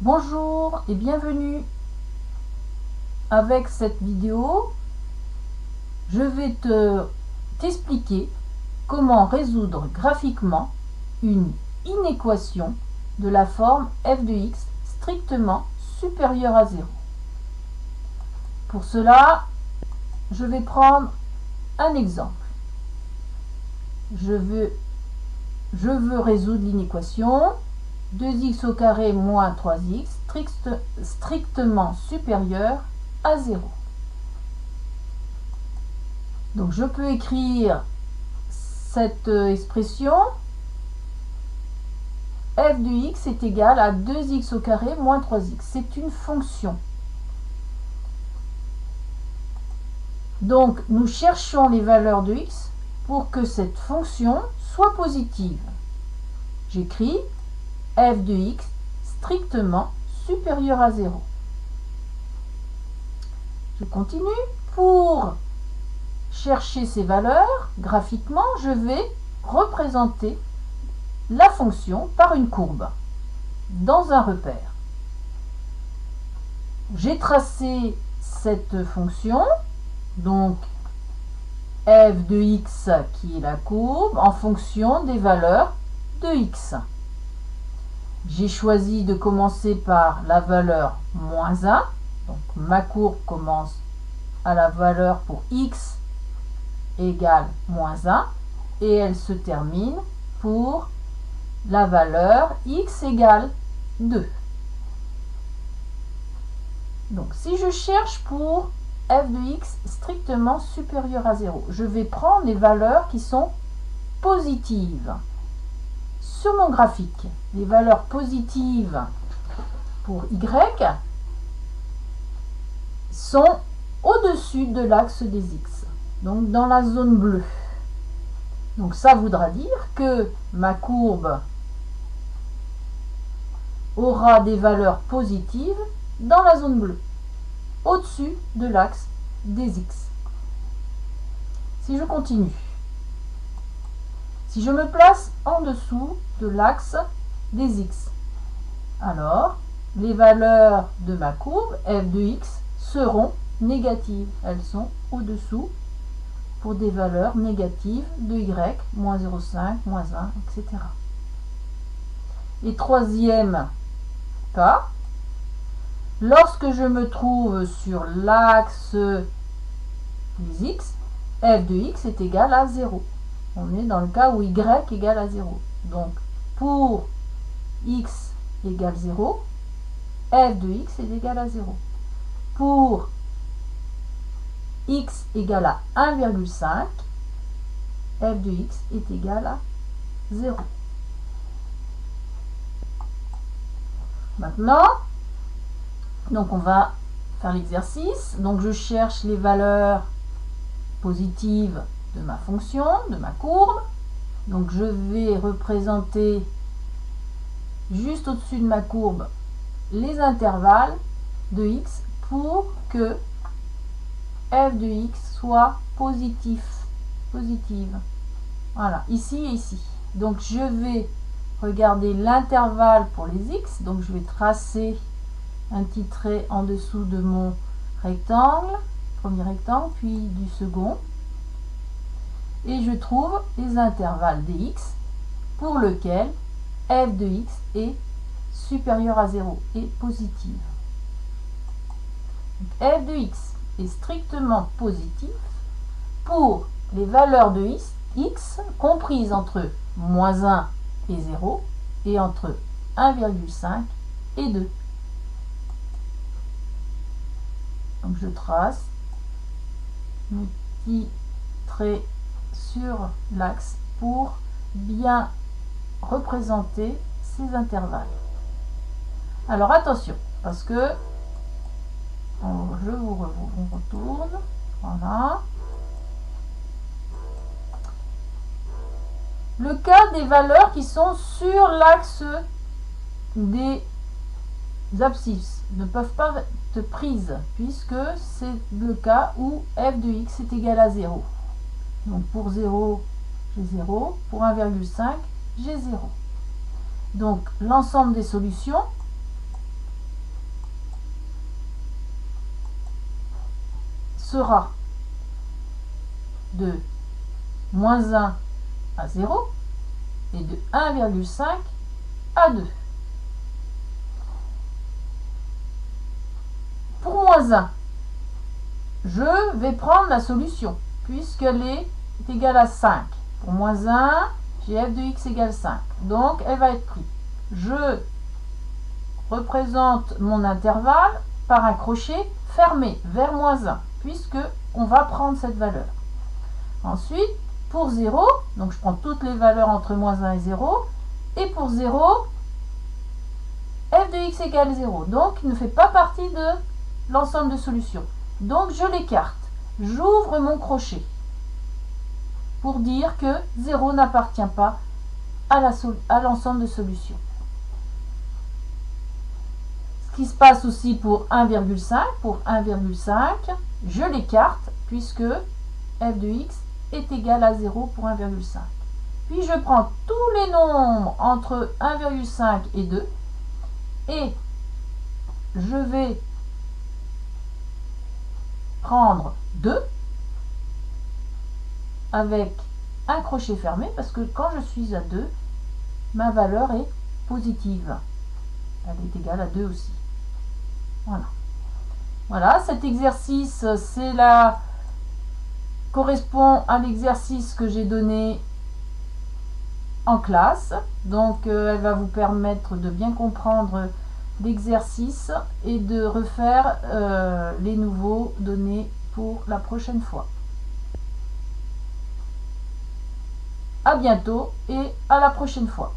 Bonjour et bienvenue. Avec cette vidéo, je vais t'expliquer comment résoudre graphiquement une inéquation de la forme f de x strictement supérieure à 0. Pour cela, je vais prendre un exemple. Je veux résoudre l'inéquation 2x au carré moins 3x strictement supérieur à 0. Donc je peux écrire cette expression f de x est égal à 2x au carré moins 3x. C'est une fonction. Donc nous cherchons les valeurs de x pour que cette fonction soit positive. J'écris f de x strictement supérieur à 0. Je continue. Pour chercher ces valeurs, graphiquement, je vais représenter la fonction par une courbe dans un repère. J'ai tracé cette fonction, donc f de x qui est la courbe, en fonction des valeurs de x. J'ai choisi de commencer par la valeur moins 1, donc ma courbe commence à la valeur pour x égale moins 1 et elle se termine pour la valeur x égale 2. Donc si je cherche pour f de x strictement supérieur à 0, je vais prendre les valeurs qui sont positives. Sur mon graphique, les valeurs positives pour y sont au-dessus de l'axe des x, donc dans la zone bleue. Donc ça voudra dire que ma courbe aura des valeurs positives dans la zone bleue, au-dessus de l'axe des x. Si je continue, si je me place en dessous de l'axe des x, alors les valeurs de ma courbe f de x seront négatives. Elles sont au-dessous pour des valeurs négatives de y, moins 0,5, moins 1, etc. Et troisième cas, lorsque je me trouve sur l'axe des x, f de x est égal à 0. On est dans le cas où y égale à 0. Donc, pour x égale 0, f de x est égal à 0. Pour x égale à 1,5, f de x est égal à 0. Maintenant, donc on va faire l'exercice. Donc je cherche les valeurs positives de ma fonction, de ma courbe. Donc je vais représenter juste au-dessus de ma courbe les intervalles de x pour que f de x soit positive. Voilà, ici et ici. Donc je vais regarder l'intervalle pour les x. Donc je vais tracer un petit trait en dessous de mon rectangle, premier rectangle, puis du second. Et je trouve les intervalles des x pour lequel f de x est supérieur à 0 et positive. Donc, f de x est strictement positif pour les valeurs de x comprises entre moins 1 et 0 et entre 1,5 et 2. Donc je trace mes petits traits sur l'axe pour bien représenter ces intervalles. Alors attention, parce que je vous retourne, voilà. Le cas des valeurs qui sont sur l'axe des abscisses ne peuvent pas être prises, puisque c'est le cas où f de x est égal à 0. Donc pour 0, j'ai 0, pour 1,5, j'ai 0. Donc l'ensemble des solutions sera de moins 1 à 0 et de 1,5 à 2. Pour moins 1, je vais prendre la solution puisqu'elle est égale à 5. Pour moins 1, j'ai f de x égale 5. Donc, elle va être prise. Je représente mon intervalle par un crochet fermé vers moins 1 puisque on va prendre cette valeur. Ensuite, pour 0, donc je prends toutes les valeurs entre moins 1 et 0. Et pour 0, f de x égale 0. Donc, il ne fait pas partie de l'ensemble de solutions. Donc, je l'écarte. J'ouvre mon crochet pour dire que 0 n'appartient pas à l'ensemble de solutions. Ce qui se passe aussi pour 1,5. Pour 1,5, je l'écarte puisque f de x est égal à 0 pour 1,5. Puis je prends tous les nombres entre 1,5 et 2 et je vais prendre 2 avec un crochet fermé parce que quand je suis à 2, ma valeur est positive. Elle est égale à 2 aussi. Voilà. Voilà, cet exercice, correspond à l'exercice que j'ai donné en classe. Donc, elle va vous permettre de bien comprendre l'exercice et de refaire les nouveaux donnés pour la prochaine fois. À bientôt et à la prochaine fois.